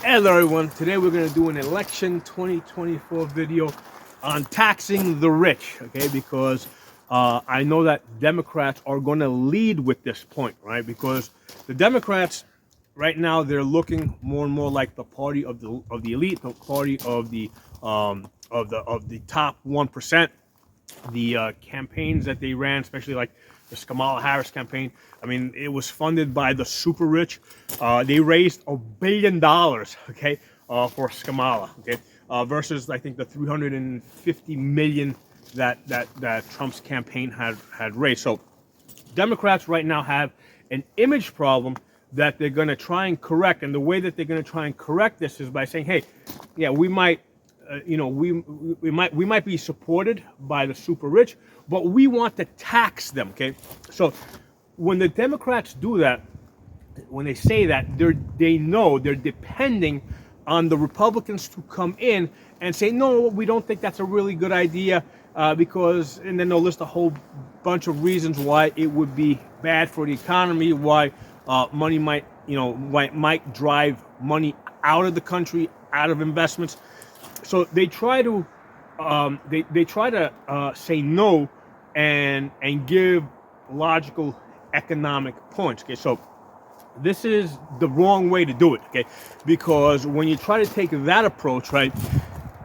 Hello everyone, today we're going to do an election 2024 video on taxing the rich, okay, because I know that Democrats are going to lead with this point, right, because the Democrats right now, they're looking more and more like the party of the elite, the party of the top 1%. The campaigns that they ran, especially like the Kamala Harris campaign, I mean, it was funded by the super rich. They raised $1 billion, okay, for Kamala, okay, versus I think the 350 million that Trump's campaign had raised. So Democrats right now have an image problem that they're going to try and correct, and the way that they're going to try and correct this is by saying, hey, yeah, we might. We might be supported by the super rich, but we want to tax them. Okay, so when the Democrats do that, when they say that, they know they're depending on the Republicans to come in and say, no, we don't think that's a really good idea, because, and then they'll list a whole bunch of reasons why it would be bad for the economy, why money might drive money out of the country, out of investments. So they try to say no and give logical economic points. Okay, so this is the wrong way to do it. Okay, because when you try to take that approach, right,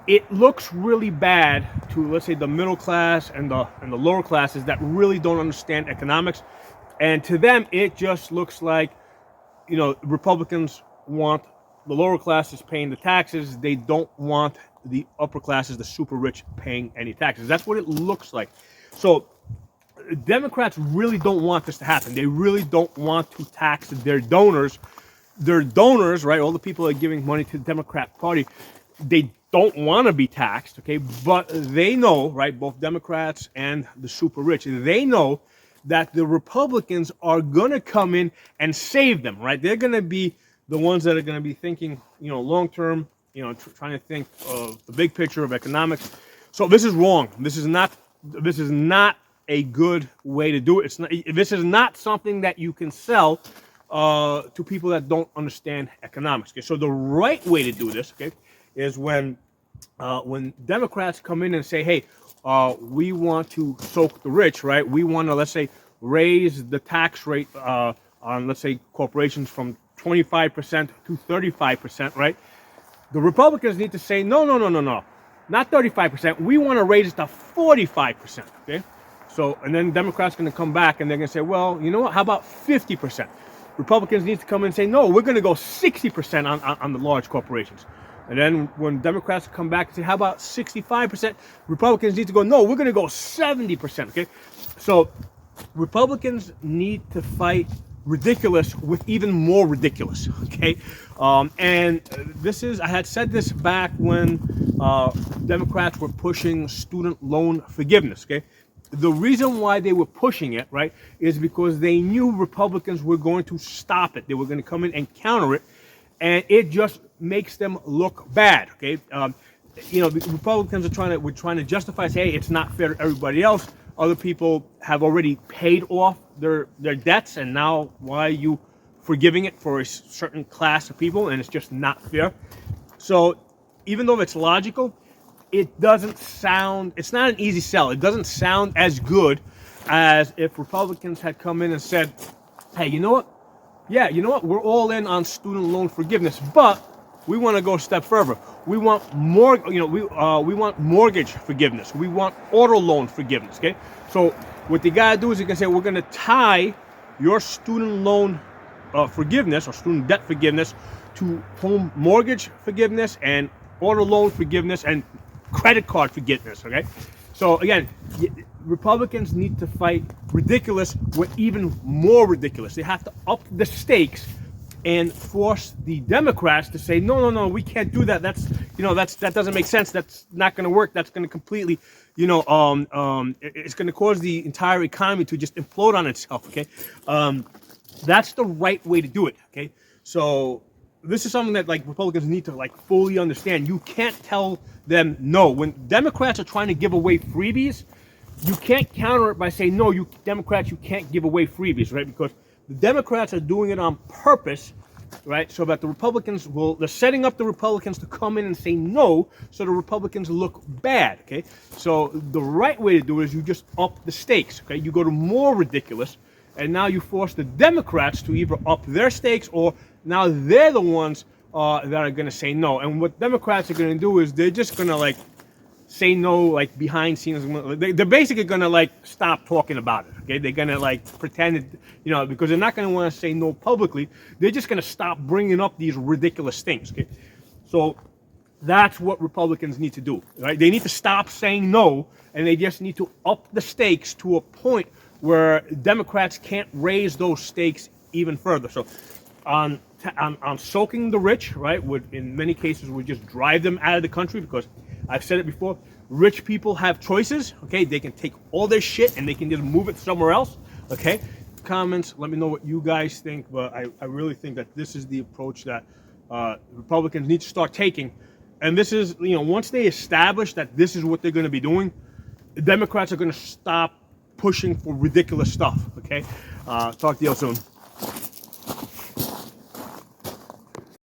it looks really bad to, let's say, the middle class and the lower classes that really don't understand economics, and to them it just looks like, Republicans want the lower classes paying the taxes. They don't want the upper classes, the super rich, paying any taxes. That's what it looks like. So Democrats really don't want this to happen. They really don't want to tax their donors. Their donors, right, all the people that are giving money to the Democrat Party, they don't want to be taxed, okay? But they know, right, both Democrats and the super rich, they know that the Republicans are going to come in and save them, right? They're going to be the ones that are going to be thinking, long term, trying to think of the big picture of economics. So this is wrong. This is not a good way to do it. This is not something that you can sell to people that don't understand economics. Okay, so the right way to do this, okay, is when Democrats come in and say, hey, we want to soak the rich, right? We want to, let's say, raise the tax rate on, let's say, corporations from 25% to 35%, right? The Republicans need to say, no, not 35%. We want to raise it to 45%, okay? So, and then Democrats are going to come back and they're going to say, well, you know what? How about 50%? Republicans need to come in and say, no, we're going to go 60% on the large corporations. And then when Democrats come back and say, how about 65%? Republicans need to go, no, we're going to go 70%, okay? So Republicans need to fight ridiculous with even more ridiculous, okay? And I had said this back when Democrats were pushing student loan forgiveness, okay? The reason why they were pushing it, right, is because they knew Republicans were going to stop it. They were going to come in and counter it, and it just makes them look bad, okay? The Republicans were trying to justify, say, hey, it's not fair to everybody else. Other people have already paid off their debts, and now why are you forgiving it for a certain class of people? And it's just not fair. So even though it's logical, it's not an easy sell. It doesn't sound as good as if Republicans had come in and said, hey, you know what? Yeah, you know what? We're all in on student loan forgiveness, but we want to go a step further. We want more, we want mortgage forgiveness. We want auto loan forgiveness, okay? So what they got to do is they can say, we're going to tie your student loan forgiveness or student debt forgiveness to home mortgage forgiveness and auto loan forgiveness and credit card forgiveness, okay? So again, Republicans need to fight ridiculous with even more ridiculous. They have to up the stakes and force the Democrats to say, no, we can't do that. That doesn't make sense. That's not going to work. That's going to completely, it's going to cause the entire economy to just implode on itself. Okay, that's the right way to do it. Okay, so this is something that Republicans need to fully understand. You can't tell them no. When Democrats are trying to give away freebies, you can't counter it by saying, no, Democrats, you can't give away freebies, right? Because the Democrats are doing it on purpose right? So that the Republicans they're setting up the Republicans to come in and say no, so the Republicans look bad, okay? So the right way to do it is you just up the stakes, okay? You go to more ridiculous, and now you force the Democrats to either up their stakes, or now they're the ones that are going to say no. And what Democrats are going to do is they're just going to like say no, like behind scenes. They're basically going to like stop talking about it. Okay, they're going to like pretend, because they're not going to want to say no publicly. They're just going to stop bringing up these ridiculous things. Okay, so that's what Republicans need to do. Right? They need to stop saying no, and they just need to up the stakes to a point where Democrats can't raise those stakes even further. So on soaking the rich, right, would in many cases would just drive them out of the country, because I've said it before, rich people have choices, okay? They can take all their shit and they can just move it somewhere else, okay? Comments, let me know what you guys think, but I really think that this is the approach that Republicans need to start taking. And this is, once they establish that this is what they're going to be doing, the Democrats are going to stop pushing for ridiculous stuff, okay? Talk to you soon.